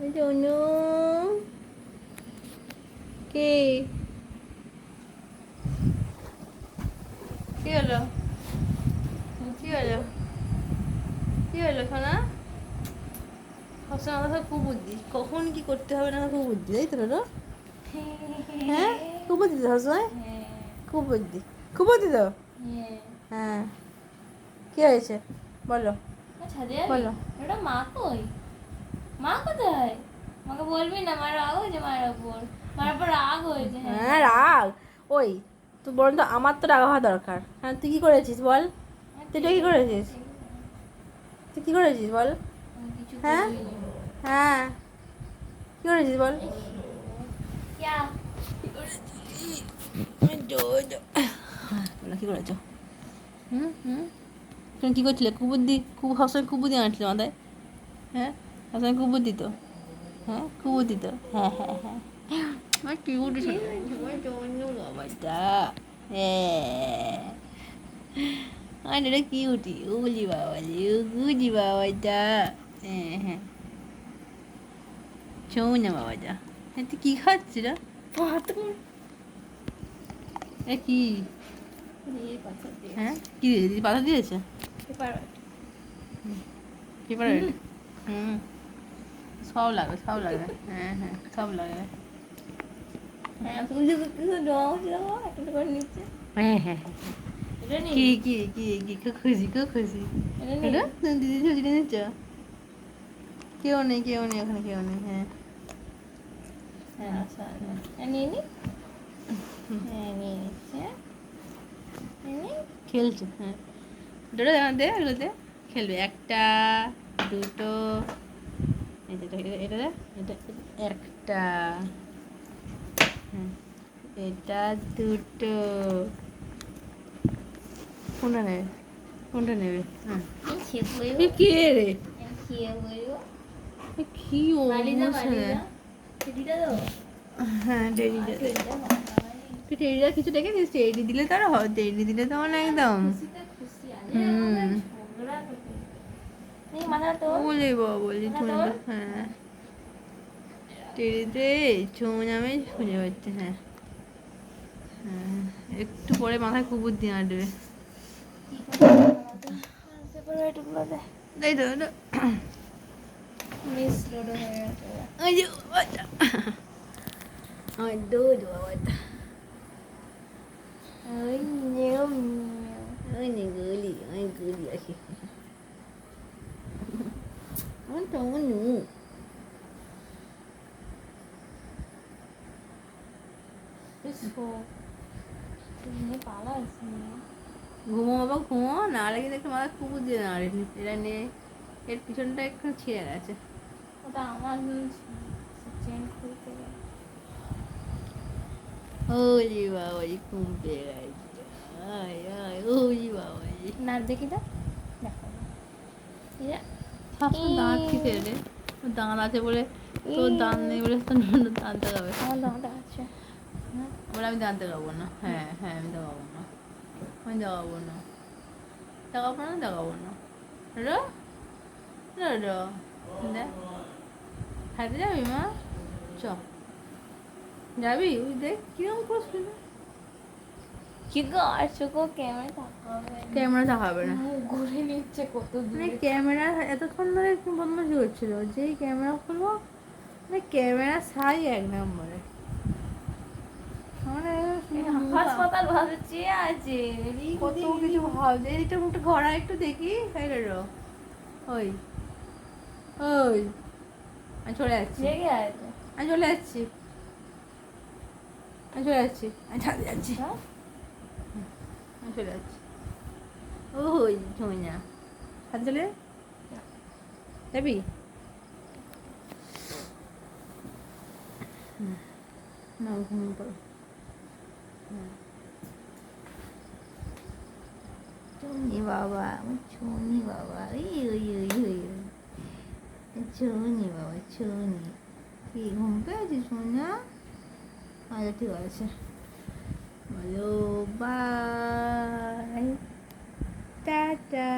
জনু কে কি হলো কি হলো কি হলো সোনা? সবসময় আমার খুব বুদ্ধি, কখন কি করতে হবে না খুব বুদ্ধি, তাই তো দাদা? হ্যাঁ, খুব বুদ্ধি তো সবসময়, খুব বুদ্ধি, খুব বুদ্ধি তো। হ্যাঁ, কি হয়েছে বলো বলো। ওটা মা কই? মা কোথায়? মাকে বলবি না মার রাগ হয়েছে, মায়ের ওপর মার ওপর রাগ হয়েছে। হ্যাঁ রাগ, ওই তো বরং তো আমার তো রাগ হওয়া দরকার। হ্যাঁ তুই কি করেছিস বল, তুই এটা কি করেছিস, তুই কি করেছিস বল? কিছু হ্যাঁ হ্যাঁ কি করেছিস বল? কি করেছো? হুম হুম, তুমি কী করছিলে? কুবুদ্ধি, সবসময় কুবুদ্ধি আনছিলে মাথায়। হ্যাঁ সবসময় কুবুদ্ধি তো, হ্যাঁ কুবুদ্ধি তো, হ্যাঁ হ্যাঁ হ্যাঁ আমার কিউট বাবাটা, হ্যাঁ আর এটা কিউটি উলি বাবালি গুজি বাবাটা, হ্যাঁ হ্যাঁ চৌ না বাবাটা। হ্যাঁ তুই কী খাচ্ছিস রে? এ কি? হ্যাঁ কী দিয়েছে? দিদি পাতা দিয়েছে? পেপার হুম, সব লাগবে সব লাগবে, হ্যাঁ হ্যাঁ সব লাগবে। হ্যাঁ হ্যাঁ কি কি কি কি খুব খুশি খুব খুশি। এটা দিদি ছুটি নিচ্ছ? কেউ নেই কেউ নেই ওখানে কেউ নেই। হ্যাঁ খেলছে, হ্যাঁ দুটো দে এগুলোতে খেলবে, একটা দুটো, এটা এটা দে, এটা একটা, হ্যাঁ এটা দুটো, কোনটা নেবে কোনটা নেবে? হ্যাঁ কে রে কি হ্যাঁ টেডিটা দে, তুই টেডিটা কিছু দেখেছিস? টেডি দিলে তো আরো হয়, টেডি দিলে তো মানে একদম হুম বলি বলি তুমি তো, হ্যাঁ টেডিতে চৌ নামে খুঁজে পাচ্ছে। হ্যাঁ হ্যাঁ একটু পরে মাথায় কুকুর দিয়ে আঁটবে, তাই তো ওই যে বাবাটা, আমার দুধ বাবাটা, ওই গুলি ওই গুলি আসি আমার তো মনু ঘুমো বাবা ঘুমো, না রেখে দেখে মাথা কুকুর দিয়ে না রে, এটা নে, এর পিছনটা একটু ছিঁড়ে গেছে। ওটা আমার চেন খুলতে গেলে ওলি বাবাজি ঘুম পেয়ে গেছে, আয় আয় ওলি বাবাজি। না দেখি তো দেখো সবসময় দাঁত কিসের রে? তোর দাঁত আছে বলে, তোর দাঁত নেই বলে তোর দাঁত দেখাবে। আমার দাঁত আছে। বলে আমি দাঁত দেখাবো না, হ্যাঁ হ্যাঁ আমি দেখাবো না, আমি দেখাবো না, দেখাবো না দেখাবো না। রো রো রো দেখ, হাঁটতে যাবি মা? চ যাবি? ওই দেখ কিরম করছিস না, কি গো আসছো গো, ক্যামেরা তাকাবে ক্যামেরা দেখাবে না, ঘুরে নিচ্ছে কত মানে দূরে। ক্যামেরা এতক্ষণ ধরে একটু বদমাশি হচ্ছিল, যেই ক্যামেরা খুলবো মানে ক্যামেরা সাই এক নম্বরে, মানে হাসপাতাল ভালো চেয়ে আছে কত কিছু ভাবছে। এইটা মুখটা ঘোরা একটু দেখি, ওই ওই আমি চলে যাচ্ছি, জেগে আছে। আমি চলে যাচ্ছি, আমি চলে যাচ্ছি, আমি ছাদে যাচ্ছি, আমি চলে যাচ্ছি। ওই ঝুঁইনা ছাদে চলে যাবি? না ঘুমিয়ে পড়ো, চুনি বাবা আমার চুনি বাবা, ওই ওই ওই ওই চুনি বাবা চুনি, কি ঘুম পেয়েছি সোনা? আচ্ছা ঠিক আছে বলো বাই টাটা।